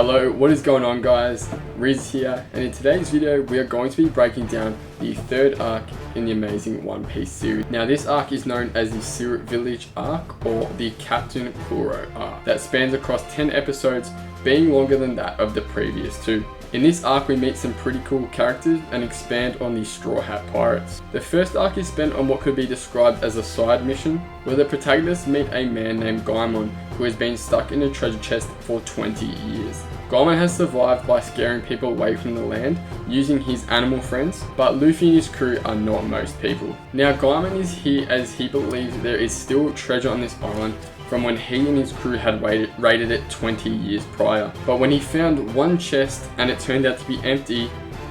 Hello, what is going on guys? Rizz here, and in today's video we are going to be breaking down the third arc in the amazing One Piece series. Now this arc is known as the Syrup Village arc, or the Captain Kuro arc, that spans across 10 episodes, being longer than that of the previous two. In this arc we meet some pretty cool characters and expand on the Straw Hat Pirates. The first arc is spent on what could be described as a side mission, where the protagonists meet a man named Gaimon who has been stuck in a treasure chest for 20 years. Gaimon has survived by scaring people away from the land using his animal friends, but Luffy and his crew are not most people. Now Gaimon is here as he believes there is still treasure on this island from when he and his crew had raided it 20 years prior. But when he found one chest and it turned out to be empty,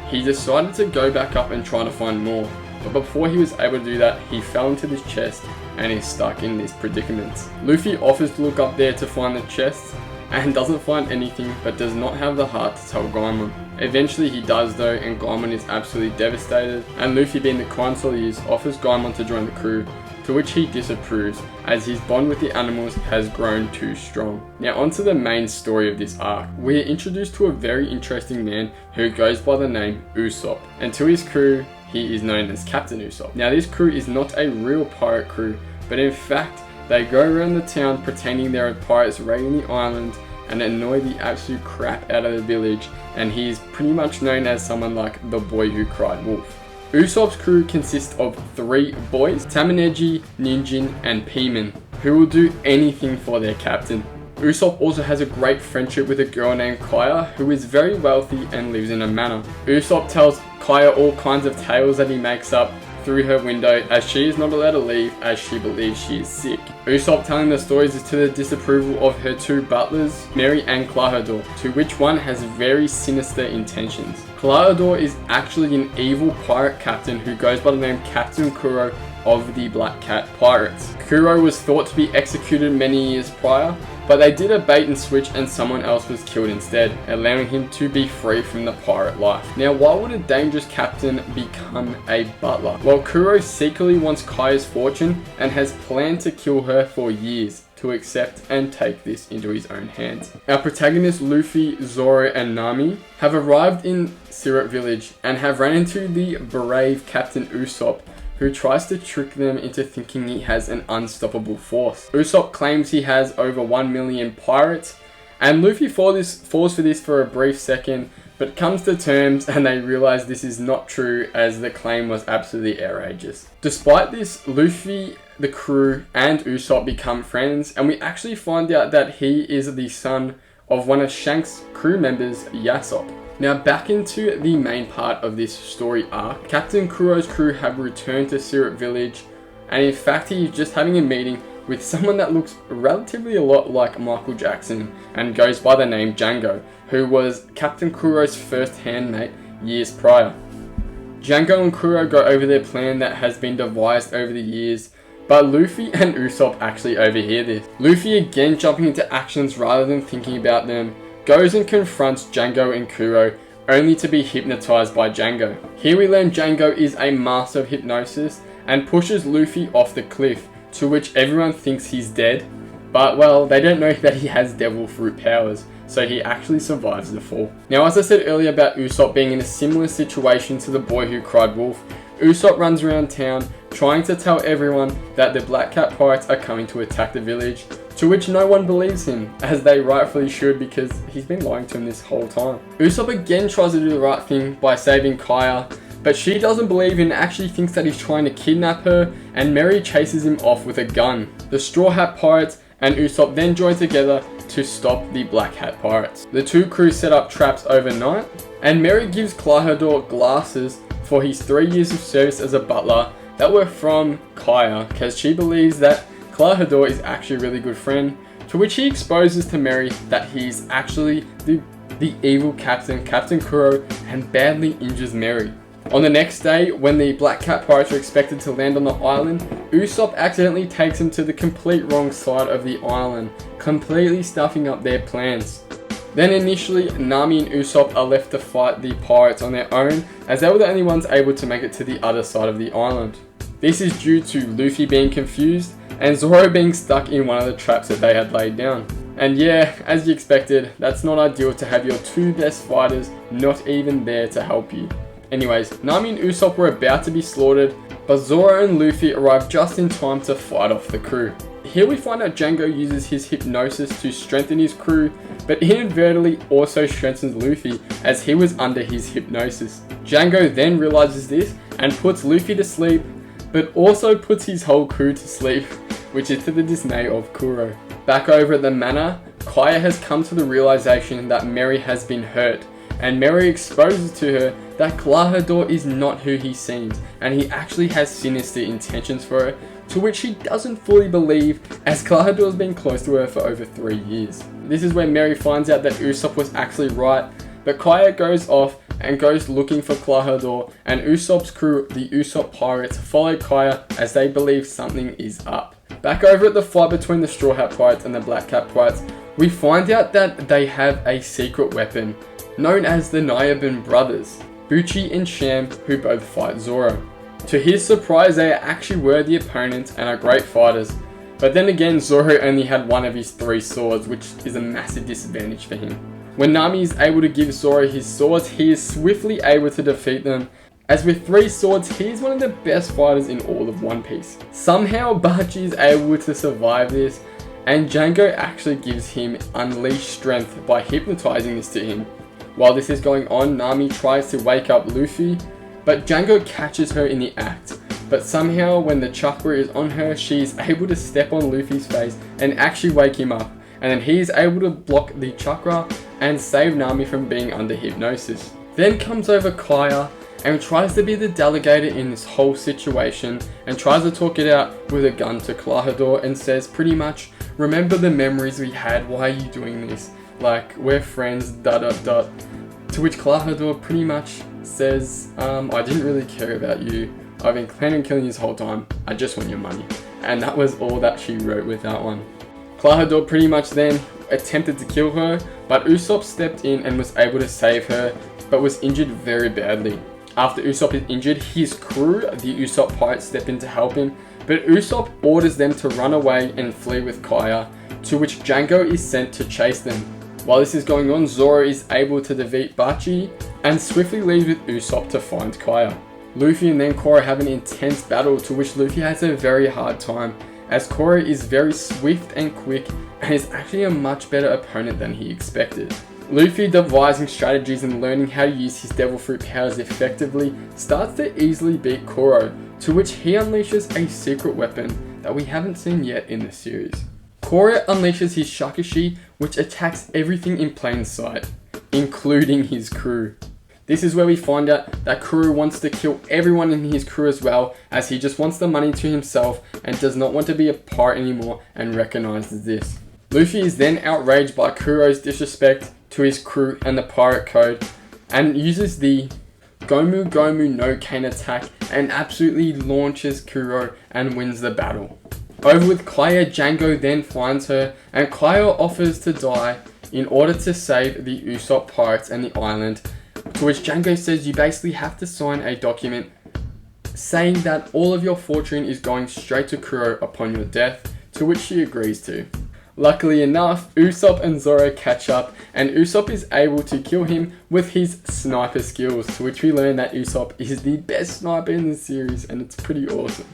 he decided to go back up and try to find more. But before he was able to do that, he fell into this chest and is stuck in this predicament. Luffy offers to look up there to find the chest and doesn't find anything, but does not have the heart to tell Gaimon. Eventually he does though, and Gaimon is absolutely devastated, and Luffy, being the kind soul he is, offers Gaimon to join the crew, to which he disapproves, as his bond with the animals has grown too strong. Now onto the main story of this arc. We are introduced to a very interesting man who goes by the name Usop, and to his crew he is known as Captain Usop. Now this crew is not a real pirate crew, but in fact they go around the town pretending there are pirates raiding the island and annoy the absolute crap out of the village, and he is pretty much known as someone like the boy who cried wolf. Usopp's crew consists of 3 boys, Tamaneji, Ninjin, and Peeman, who will do anything for their captain. Usop also has a great friendship with a girl named Kaya, who is very wealthy and lives in a manor. Usop tells Kaya all kinds of tales that he makes up through her window, as she is not allowed to leave as she believes she is sick. Usop telling the stories is to the disapproval of her 2 butlers, Mary and Klahadore, to which one has very sinister intentions. Klahadore is actually an evil pirate captain who goes by the name Captain Kuro of the Black Cat Pirates. Kuro was thought to be executed many years prior, but they did a bait and switch and someone else was killed instead, allowing him to be free from the pirate life. Now why would a dangerous captain become a butler? Well, Kuro secretly wants Kaya's fortune and has planned to kill her for years, to accept and take this into his own hands. Our protagonists Luffy, Zoro, and Nami have arrived in Syrup Village and have ran into the brave Captain Usop, who tries to trick them into thinking he has an unstoppable force. Usop claims he has over 1 million pirates, and Luffy falls for this for a brief second, but comes to terms and they realize this is not true, as the claim was absolutely outrageous. Despite this, Luffy, the crew, and Usop become friends, and we actually find out that he is the son of one of Shanks' crew members, Usop. Now back into the main part of this story arc. Captain Kuro's crew have returned to Syrup Village, and in fact he is just having a meeting with someone that looks relatively a lot like Michael Jackson and goes by the name Django, who was Captain Kuro's first handmate years prior. Django and Kuro go over their plan that has been devised over the years, but Luffy and Usop actually overhear this. Luffy, again jumping into actions rather than thinking about them, goes and confronts Django and Kuro, only to be hypnotized by Django. Here we learn Django is a master of hypnosis and pushes Luffy off the cliff, to which everyone thinks he's dead, but well, they don't know that he has devil fruit powers, so he actually survives the fall. Now as I said earlier about Usop being in a similar situation to the boy who cried wolf, Usop runs around town trying to tell everyone that the Black Cat Pirates are coming to attack the village, to which no one believes him, as they rightfully should, because he's been lying to them this whole time. Usop again tries to do the right thing by saving Kaya, but she doesn't believe and actually thinks that he's trying to kidnap her, and Mary chases him off with a gun. The Straw Hat Pirates and Usop then join together to stop the Black Hat Pirates. The 2 crews set up traps overnight, and Mary gives Klahadore glasses for his 3 years of service as a butler that were from Kaya, because she believes that Klahadore is actually a really good friend, to which he exposes to Mary that he's actually the evil captain, Captain Kuro, and badly injures Mary. On the next day, when the Black Cat Pirates are expected to land on the island, Usop accidentally takes them to the complete wrong side of the island, completely stuffing up their plans. Then initially, Nami and Usop are left to fight the pirates on their own, as they were the only ones able to make it to the other side of the island. This is due to Luffy being confused and Zoro being stuck in one of the traps that they had laid down. And yeah, as you expected, that's not ideal to have your two best fighters not even there to help you. Anyways, Nami and Usop were about to be slaughtered, but Zoro and Luffy arrived just in time to fight off the crew. Here we find out Django uses his hypnosis to strengthen his crew, but inadvertently also strengthens Luffy as he was under his hypnosis. Django then realizes this and puts Luffy to sleep, but also puts his whole crew to sleep, which is to the dismay of Kuro. Back over at the manor, Kaya has come to the realization that Mary has been hurt, and Mary exposes to her that Klahadore is not who he seems, and he actually has sinister intentions for her, to which she doesn't fully believe, as Klahadore's been close to her for over 3 years. This is where Mary finds out that Usop was actually right, but Kaya goes off and goes looking for Klahadore, and Usop's crew, the Usop pirates, follow Kaya as they believe something is up. Back over at the fight between the Straw Hat Pirates and the Black Cap Pirates, we find out that they have a secret weapon, known as the Nyaban brothers, Bachi and Sham, who both fight Zoro. To his surprise, they are actually worthy opponents and are great fighters, but then again Zoro only had one of his 3 swords, which is a massive disadvantage for him. When Nami is able to give Zoro his swords, he is swiftly able to defeat them, as with 3 swords he is one of the best fighters in all of One Piece. Somehow Bachi is able to survive this, and Django actually gives him unleashed strength by hypnotizing this to him. While this is going on, Nami tries to wake up Luffy, but Django catches her in the act. But somehow when the chakra is on her, she is able to step on Luffy's face and actually wake him up. And then he is able to block the chakra and save Nami from being under hypnosis. Then comes over Kaya and tries to be the delegator in this whole situation and tries to talk it out with a gun to Klahadore and says pretty much, remember the memories we had, why are you doing this? Like, we're friends, ... To which Klahadore pretty much says, I didn't really care about you. I've been planning on killing you this whole time. I just want your money. And that was all that she wrote with that one. Klahadore pretty much then attempted to kill her, but Usop stepped in and was able to save her, but was injured very badly. After Usop is injured, his crew, the Usop pirates, step in to help him, but Usop orders them to run away and flee with Kaya, to which Django is sent to chase them. While this is going on, Zoro is able to defeat Bachi and swiftly leaves with Usop to find Kaya. Luffy and then Kuro have an intense battle, to which Luffy has a very hard time, as Kuro is very swift and quick and is actually a much better opponent than he expected. Luffy, devising strategies and learning how to use his devil fruit powers effectively, starts to easily beat Kuro, to which he unleashes a secret weapon that we haven't seen yet in the series. Kuro unleashes his shakushi, which attacks everything in plain sight, including his crew. This is where we find out that Kuro wants to kill everyone in his crew as well, as he just wants the money to himself and does not want to be a pirate anymore and recognizes this. Luffy is then outraged by Kuro's disrespect to his crew and the pirate code, and uses the Gomu Gomu no Cane attack and absolutely launches Kuro and wins the battle. Over with Kaya, Django then finds her, and Kaya offers to die in order to save the Usop pirates and the island, to which Django says you basically have to sign a document saying that all of your fortune is going straight to Kuro upon your death, to which she agrees to. Luckily enough, Usop and Zoro catch up, and Usop is able to kill him with his sniper skills, to which we learn that Usop is the best sniper in the series, and it's pretty awesome.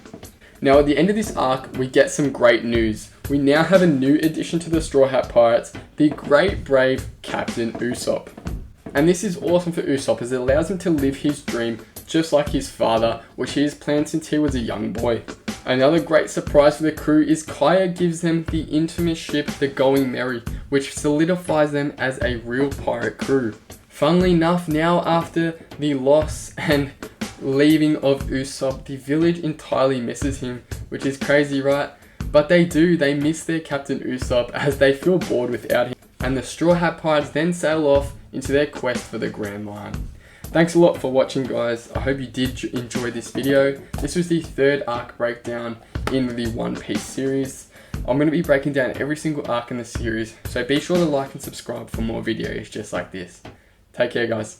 Now at the end of this arc, we get some great news. We now have a new addition to the Straw Hat Pirates, the great brave Captain Usop. And this is awesome for Usop as it allows him to live his dream just like his father, which he has planned since he was a young boy. Another great surprise for the crew is Kaya gives them the infamous ship, the Going Merry, which solidifies them as a real pirate crew. Funnily enough, now after the loss and leaving of Usop, the village entirely misses him, which is crazy, right? But they miss their Captain Usop as they feel bored without him. And the Straw Hat Pirates then sail off into their quest for the Grand Line. Thanks a lot for watching, guys. I hope you did enjoy this video. This was the 3rd arc breakdown in the One Piece series. I'm going to be breaking down every single arc in the series, so be sure to like and subscribe for more videos just like this. Take care, guys.